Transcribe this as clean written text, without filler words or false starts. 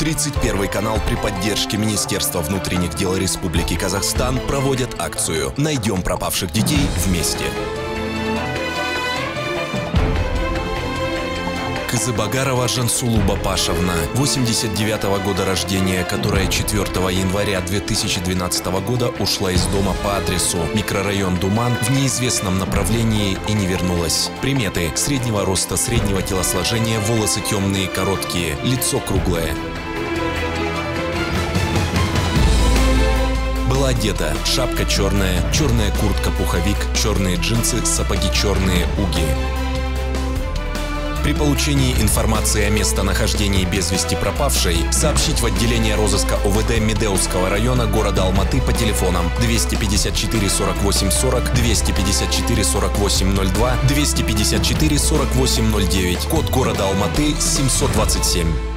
31 канал при поддержке Министерства внутренних дел Республики Казахстан проводят акцию «Найдем пропавших детей вместе». Кызыбагарова Жансулу Бапашевна, 89-го года рождения, которая 4 января 2012 года ушла из дома по адресу микрорайон Думан в неизвестном направлении и не вернулась. Приметы: среднего роста, среднего телосложения, волосы темные, короткие, лицо круглое. Была одета: шапка черная, черная куртка-пуховик, черные джинсы, сапоги черные, уги. При получении информации о местонахождении без вести пропавшей сообщить в отделение розыска ОВД Медеуского района города Алматы по телефонам 254 48 40, 254 48 02, 254 48 09, код города Алматы 727.